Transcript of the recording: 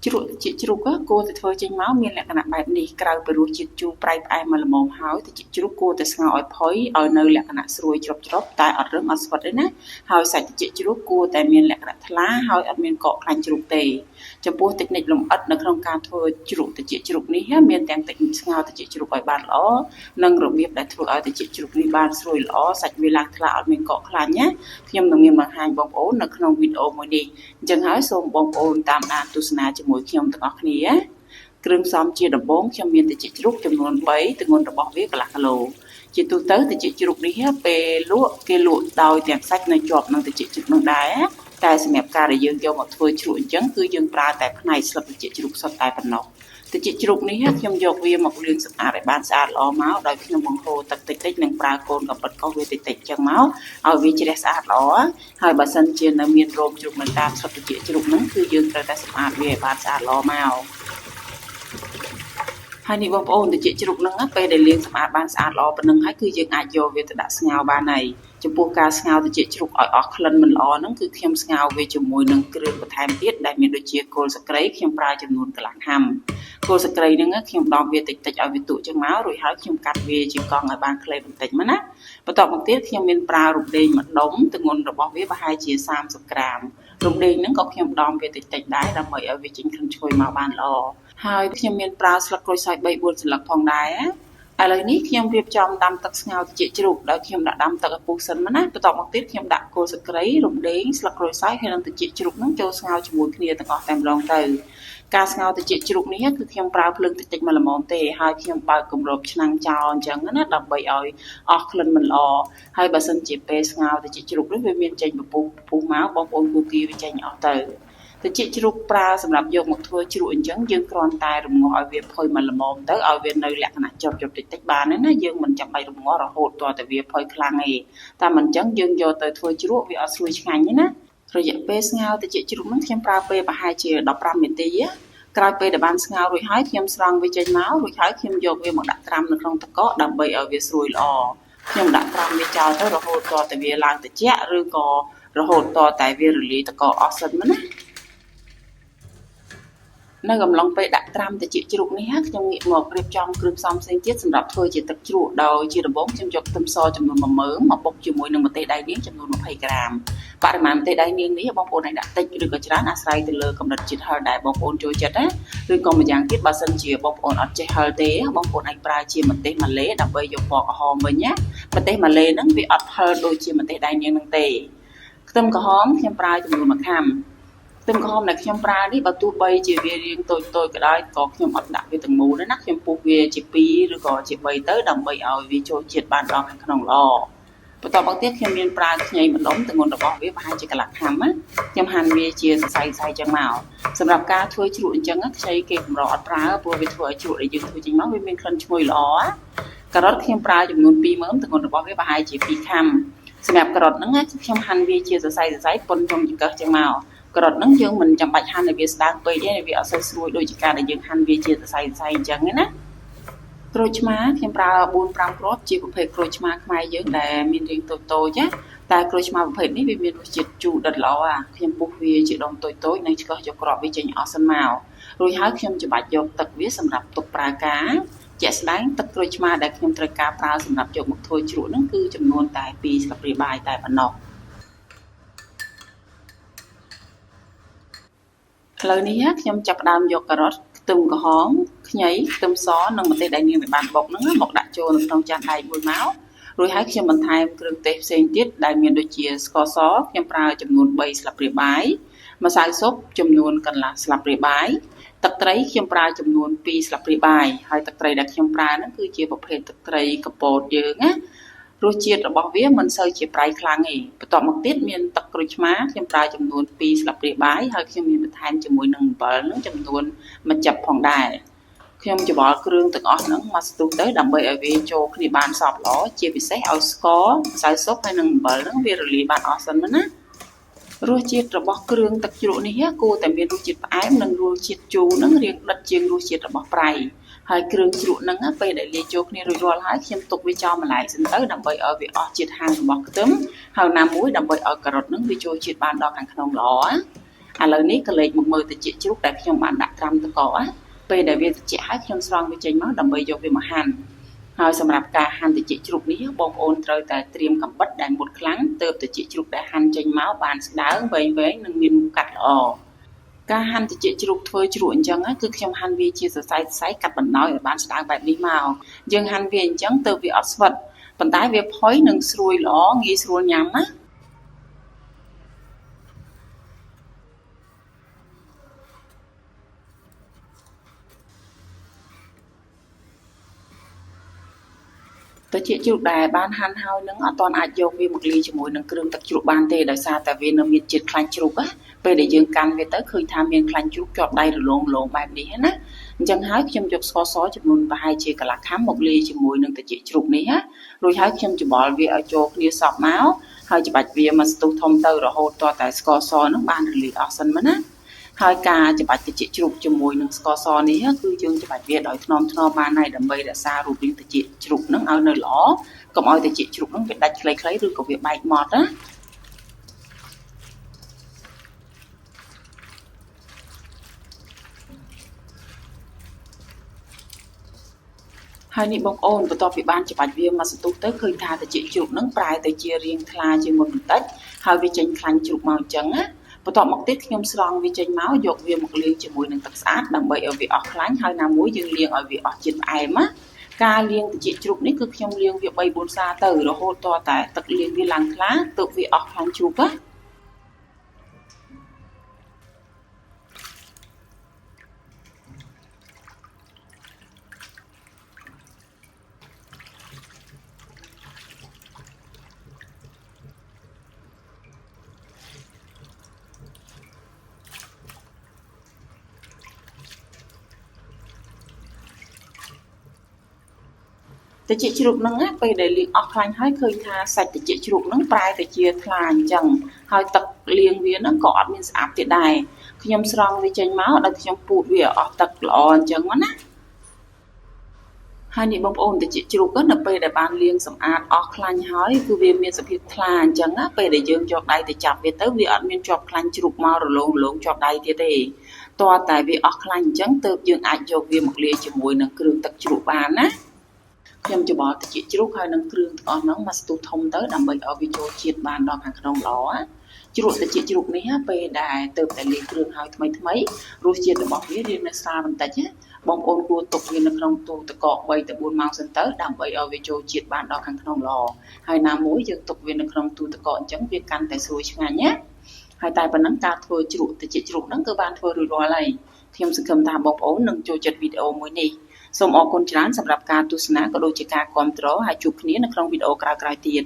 ជ្រូកគួរតែធ្វើចេញមកមានលក្ខណៈបែបនេះក្រៅពីរសជាតិជូរប្រៃផ្អែមមកល្មមហើយត្រចៀកជ្រូកគួរតែស្ងោរឲ្យផុយឲ្យនៅលក្ខណៈស្រួយច្រប់តែអត់រឹងអត់ស្វិតទេណាហើយសាច់ត្រចៀកជ្រូកគួរតែមានលក្ខណៈថ្លាហើយអត់មានកកខ្លាញ់ជ្រូកទេចំពោះតិចនិចលម្អិតនៅក្នុងការធ្វើជ្រូកត្រចៀកជ្រូកនេះមានទាំងតិចស្ងោរត្រចៀកជ្រូកឲ្យបានល្អនិងរបៀបដែលធ្វើឲ្យត្រចៀកជ្រូកនេះបានស្រួយល្អសាច់វាឡើងថ្លាអត់មានកកខ្លាញ់ណាខ្ញុំនឹងមានបង្ហាញបងប្អូននៅក្នុងវីដេអូមួយនេះអញ្ចឹងហើយសូមបងប្អូនតាមដានទស្សនាជាមួយខ្ញុំទាំងអស់គ្នាគ្រឿងផ្សំជាដំបូងខ្ញុំមានត្រចៀកជ្រូកចំនួន3ទម្ងន់របស់វាកន្លះគីឡូជាទូទៅត្រចៀកជ្រូកនេះពេលលក់គេលក់ដោយទាំងសាច់នៅជាប់នឹងត្រចៀកជ្រូកនឹងដែរតែសម្រាប់ការដែលយើងយកមកធ្វើជ្រូកអញ្ចឹងគឺយើងប្រើតែផ្នែកស្លឹកត្រចៀកជ្រូកសុទ្ធតែប៉ុណ្ណោះត្រចៀកជ្រូកនេះខ្ញុំយកវាមកលាងសម្អាតឲ្យបានស្អាតល្អមកដោយខ្ញុំបង្ហូរទឹកតិចនិងប្រើកូនកាពិតកោសវាតិចអញ្ចឹងមកឲ្យវាជ្រះស្អាតល្អហើយបើសិនជានៅមានរោមជ្រូកនៅតាមស្លឹកត្រចៀកជ្រូកហ្នឹងគឺយើងត្រូវតែសម្អាតវាឲ្យបានស្អាតល្អមកហើយនេះបងប្អូនត្រចៀកជ្រូកហ្នឹងពេលដែលលាងសម្អាតបានស្អាតល្អប៉ុណ្ណឹងហើយគឺយើងអាចយកវាទៅដាក់ស្ងោរបានហើយចំពោះការស្ងោរត្រចៀកជ្រូកឲ្យអស់ក្លិនមិនល្អហ្នឹងគឺខ្ញុំស្ងោរវាជាមួយនឹងគ្រឿងបន្ថែមទៀតដែលមានដូចជាគល់ស្លឹកគ្រៃខ្ញុំប្រើចំនួនកន្លះខាំគល់ស្លឹកគ្រៃហ្នឹងខ្ញុំដំវាតិចឲ្យវាទុកចឹងមករួចហើយខ្ញុំកាត់វាជាកង់ឲ្យបានខ្លីបន្តិចមកណាបន្ទាប់មកទៀតខ្ញុំមានប្រើរំដេងមួយដុំទម្ងន់របស់វាប្រហែលជា30ក្រាមរំដេងហ្នឹងក៏ខ្ញុំដំវាតិចដែរដើម្បីឲ្យវាចេញក្លិនឈ្ងុយមកបានល្អហើយខ្ញុំមានប្រើស្លឹកក្រូចសើច 3-4 សន្លឹកផងដែរឥឡូវនេះខ្ញុំរៀបចំដាំទឹកស្ងោរត្រចៀកជ្រូកដោយខ្ញុំដាក់ដាំទឹកឲ្យពុះសិនមកណាបន្ទាប់មកទៀតខ្ញុំដាក់គល់ស្លឹកគ្រៃរំដេងស្លឹកក្រូចសើចហើយនិងត្រចៀកជ្រូកហ្នឹងចូលស្ងោរជាមួយគ្នាទាំងអស់តែម្ដងទៅការស្ងោរត្រចៀកជ្រូកនេះគឺខ្ញុំប្រើភ្លើងតិចមកល្មមទេហើយខ្ញុំបើកគម្របឆ្នាំងចោលអញ្ចឹងណាដើម្បីឲ្យអស់ក្លិនមិនល្អហើយបើសិនជាពេលស្ងោរត្រចៀកជ្រូកនេះវាមានចេញពពុះមកបងប្អូនគួរគីវាចេញអស់ទៅត្រចៀកជ្រូកប្រើសម្រាប់យកមកធ្វើជ្រក់អញ្ចឹងយើងគ្រាន់តែរំងាស់ឲ្យវាផុយមកល្មមទៅឲ្យវានៅលក្ខណៈជាប់តិចបានណាយើងមិនចាំបាច់រំងាស់រហូតទាល់តែវាផុយខ្លាំងទេតែមិនអញ្ចឹងយើងយកទៅធ្វើជ្រក់វាអត់ស្រួយឆ្ងាញ់ទេណារយៈពេលស្ងោរត្រចៀកជ្រូកហ្នឹងខ្ញុំប្រើពេលប្រហែលជា15នាទីក្រោយពេលដែលបានស្ងោររួចហើយខ្ញុំស្រង់វាចេញមករួចហើយខ្ញុំយកវាមកដាក់ត្រាំនៅក្នុងទឹកកកដើម្បីឲ្យវាស្រួយល្អខ្ញុំដាក់ត្រាំវាចោលទៅរហូតទាល់តែវាឡើងត្រជាក់ឬក៏រហូតទាល់តែវារលាយទឹកកកអស់សិនមកណានៅកំឡុងពេលដាក់ត្រាំត្រចៀកជ្រូកនេះខ្ញុំងាកមករៀបចំគ្រឿងផ្សំផ្សេងទៀតសម្រាប់ធ្វើជាទឹកជ្រក់ដោយជាដំបូងខ្ញុំយកខ្ទឹមសចំនួន1មើមមកបុកជាមួយនឹងម្ទេសដៃនាងចំនួន20ក្រាមបរិមាណម្ទេសដៃនាងនេះបងប្អូនអាចដាក់តិចឬក៏ច្រើនអាស្រ័យទៅលើកម្រិតជាតិហឹរដែលបងប្អូនចូលចិត្តណាឬក៏ម្យ៉ាងទៀតបើសិនជាបងប្អូនអត់ចេះហឹរទេបងប្អូនអាចប្រើជាម្ទេសម៉ាឡេដើម្បីយកពណ៌ក្រហមវិញណាម្ទេសម៉ាឡេហ្នឹងវាអត់ហឹរដូចជាម្ទេសដៃនាងហ្នឹងទេខ្ទឹមក្រហមខ្ញុំប្រើចំនួន1ខាំខ្ទឹមក្រហមដែលខ្ញុំប្រើនេះបើទោះបីជាវារាងតូចក៏ដោយក៏ខ្ញុំអត់ដាក់វាទាំងមូលទេណាខ្ញុំពុះវាជា2ឬក៏ជា3ទៅដើម្បីឲ្យវាចូលជាតិបានដល់ខាងក្នុងល្អបន្ទាប់មកទៀតខ្ញុំមានប្រើខ្ញីម្ដុំទម្ងន់របស់វាប្រហែលជាកន្លះខាំណាខ្ញុំហាន់វាជាសរសៃចឹងមកសម្រាប់ការធ្វើជ្រក់អញ្ចឹងខ្ចីគេកម្រអត់ប្រើព្រោះវាធ្វើឲ្យជ្រក់ដែលយើងធ្វើចេញមកវាមានក្លិនឈ្ងុយល្អការ៉ុតខ្ញុំប្រើចំនួន2មើមទម្ងន់របស់វាប្រហែលជា2ខាំសម្រាប់ការ៉ុតហ្នឹងខ្ញុំហាន់វាជាសរសៃប៉ុនខ្ញុំចង្កឹះចឹងមកការ៉ុតហ្នឹងយើងមិនចាំបាច់ហាន់ឲ្យវាស្ដើងពេកទេវាអត់សូវស្រួយដូចជាការដែលយើងហាន់វាជាសរសៃអញ្ចឹងណាក្រូចឆ្មាខ្ញុំប្រើ4-5គ្រាប់ជាប្រភេទក្រូចឆ្មាខ្មែរយើងដែលមានរាងតូចណាតែក្រូចឆ្មាប្រភេទនេះវាមានរសជាតិជូរដិតល្អខ្ញុំពុះវាជាដុំតូចនិងឆ្កឹះយកគ្រាប់វាចេញអស់សិនមករួចហើយខ្ញុំច្របាច់យកទឹកវាសម្រាប់ទុកប្រើការជាក់ស្ដែងទឹកក្រូចឆ្មាដែលខ្ញុំត្រូវការប្រើសម្រាប់យកមកធ្វើជ្រក់ហ្នឹងគឺចំនួនតែ2ស្លាបព្រាបាយតែប៉ុណ្ណោះឥឡូវនេះខ្ញុំចាប់ផ្ដើមយកការ៉ុតខ្ទឹមក្រហមខ្ញីខ្ទឹមសនិងម្ទេសដែលនាងបានបុកហ្នឹងមកដាក់ចូលនៅក្នុងចានដែកមួយមករួចហើយខ្ញុំបន្ថែមគ្រឿងទេសផ្សេងទៀតដែលមានដូចជាស្ករសខ្ញុំប្រើចំនួន3ស្លាបព្រាបាយម្សៅស៊ុបចំនួនកន្លះស្លាបព្រាបាយទឹកត្រីខ្ញុំប្រើចំនួន2ស្លាបព្រាបាយហើយទឹកត្រីដែលខ្ញុំប្រើហ្នឹងគឺជាប្រភេទទឹកត្រីកពតយើងណារសជាតិរបស់វាមិនសូវជាប្រៃខ្លាំងទេបន្ទាប់មកទៀតមានទឹកក្រូចឆ្មាខ្ញុំប្រើចំនួន2ស្លាបព្រាបាយហើយខ្ញុំមានបន្ថែមជាមួយនឹងអំបិលនឹងចំនួន1ចិបផងដែរខ្ញុំច្របល់គ្រឿងទាំងអស់ហ្នឹងមកស្ទុះទៅដើម្បីឲ្យវាចូលគ្នាបានសព្វល្អជាពិសេសឲ្យស្ករម្សៅស៊ុបហើយនិងអំបិលហ្នឹងវារលាយបានអស់សិនណារសជាតិរបស់គ្រឿងទឹកជ្រក់នេះគួរតែមានរសជាតិផ្អែមនិងរសជាតិជូរហ្នឹងរាងដិតជាងរសជាតិរបស់ប្រៃហើយគ្រឿងជ្រក់ហ្នឹងពេលដែលលាយចូលគ្នារួចរាល់ហើយខ្ញុំទុកវាចោលម្លែកសិនទៅដើម្បីឲ្យវាអស់ជាតិហាងរបស់ខ្ទឹមហើយណាមួយដើម្បីឲ្យការ៉ុតហ្នឹងវាចូលជាតិបានដល់ខាងក្នុងល្អឥ ឥឡូវនេះក៏លេខមកមើលត្រជាក់ជ្រូកដែលខ្ញុំបានដាក់ត្រាំទឹកកកពេលដែលវាត្រជាក់ហើយខ្ញុំស្រង់វាចេញមកដើម្បីយកវាមកហាន់ហើយសម្រាប់ការហាន់ត្រជាក់ជ្រូកនេះបងប្អូនត្រូវតែត្រៀមកាំបិតដែលមុតខ្លាំងទើបត្រជាក់ជ្រូកដែលហាន់ចេញមកបានស្ដើងវែងៗនិងមានកាត់ល្អការហាន់ត្រជាក់ជ្រូកធ្វើជ្រក់អញ្ចឹងគឺខ្ញុំហាន់វាជាសរសៃៗកាត់បណ្ដោយឲ្យបានស្ដើងបែបនេះមកយើងហាន់វាអញ្ចឹងទើបវាអត់ស្វិតប៉ុន្តែវាផុយនិងស្រួយល្អងាយស្រួលញ៉ាំណាត្រជាក់ជ្រូកដែលបានហាន់ហើយនឹងអត់ទាន់អាចយកវាមកលាយជាមួយនឹងគ្រឿងទឹកជ្រក់បានទេដោយសារតែវានៅមានជាតិខ្លាញ់ជ្រូកណាពេលដែលយើងកាន់វាទៅឃើញថាមានខ្លាញ់ជ្រូកជាប់ដៃរលោងៗបែបនេះណាអញ្ចឹងហើយខ្ញុំយកស្ករសចំនួនប្រហែលជាកន្លះខាំមកលាយជាមួយនឹងត្រជាក់ជ្រូកនេះណារួចហើយខ្ញុំច្បល់វាឲ្យចូលគ្នាសព្វមកហើយច្បាច់វាមកស្ទុះធំទៅរហូតទាល់តែស្ករសនឹងបានរលាយអស់សិនមកណាហើយការច្បាច់ត្រជាក់ជ្រូកជាមួយនឹងស្ករសនេះគឺយើងច្បាច់វាដោយថ្នមបានហើយដើម្បីរក្សារូបរាងត្រជាក់ជ្រូកនឹងឲ្យនៅល្អកុំឲ្យត្រជាក់ជ្រូកនឹងវាដាច់ខ្លីៗឬក៏វាបែកម៉ត់ណាហើយនេះបងប្អូនបន្ទាប់ពីបានច្បាច់វាមកសន្ទុះទៅឃើញថាត្រជាក់ជ្រូកនឹងប្រែទៅជារាងថ្លាជាងមុនបន្តិចហើយវាចេញខ្លាញ់ជ្រូកមកអញ្ចឹងណាបន្ទាប់មកទៀតខ្ញុំស្រង់វាចេញមកយកវាមកលាងជាមួយនឹងទឹកស្អាតដើម្បីឲ្យវាអស់ខ្លាញ់ហើយណាមួយយើងលាងឲ្យវាអស់ជាតិផ្អែមណាការលាងត្រជាក់ជ្រូកនេះគឺខ្ញុំលាងវា3-4សាទៅរហូតទាល់តែទឹកលាងវាឡើងថ្លាទើបវាអស់ខ្លាញ់ជ្រូកណាត្រជាក់ជ្រូកហ្នឹងពេលដែលលាងអស់ខ្លាញ់ហើយឃើញថាសាច់ត្រជាក់ជ្រូកហ្នឹងប្រែទៅជាថ្លាអញ្ចឹងហើយទឹកលាងវាហ្នឹងក៏អត់មានស្អាតទៀតដែរខ្ញុំស្រង់វាចេញមកដល់ខ្ញុំពូតវាអស់ទឹកល្អអញ្ចឹងណាហើយនេះបងប្អូនត្រជាក់ជ្រូកនៅពេលដែលបានលាងសម្អាតអស់ខ្លាញ់ហើយគឺវាមានសភាពថ្លាអញ្ចឹងណាពេលដែលយើងយកដៃទៅចាប់វាទៅវាអត់មានជាប់ខ្លាញ់ជ្រូកមករលោងជាប់ដៃទៀតទេតើតែវាអស់ខ្លាញ់អញ្ចឹងទើបយើងអាចយកវាមកលាយជាមួយនឹងគ្រឿងទឹកជ្រក់បានណាខ្ញុំច្បល់ត្រជាក់ជ្រូកហើយនឹងគ្រឿងទាំងអស់ហ្នឹងមកស្ទុះធំទៅដើម្បីឲ្យវាចូលជាតិបានដល់ខាងក្នុងល្អជ្រក់ត្រជាក់ជ្រូកនេះពេលដែលទើបតែលាយគ្រឿងហើយថ្មីរសជាតិរបស់វារៀងនៅស្រាលបន្តិចបងប្អូនគួរទុកវានៅក្នុងទូទឹកកក3ទៅ4ម៉ោងសិនទៅដើម្បីឲ្យវាចូលជាតិបានដល់ខាងក្នុងល្អហើយណាមួយយើងទុកវានៅក្នុងទូទឹកកកអញ្ចឹងវាកាន់តែស្រួយឆ្ងាញ់ណាហើយតែប៉ុណ្ណឹងការធ្វើជ្រក់ត្រជាក់ជ្រូកហ្នឹងគឺបានធ្វើរួចរាល់ហើយខ្ញុំសង្ឃឹមថាបងប្អូននឹងចូលចិត្តវីដេអូមួយនេះសូមអរគុណច្រើនសម្រាប់ការទស្សនាក៏ដូចជាការគាំទ្រហើយជួបគ្នានៅក្នុងវីដេអូក្រោយៗទៀត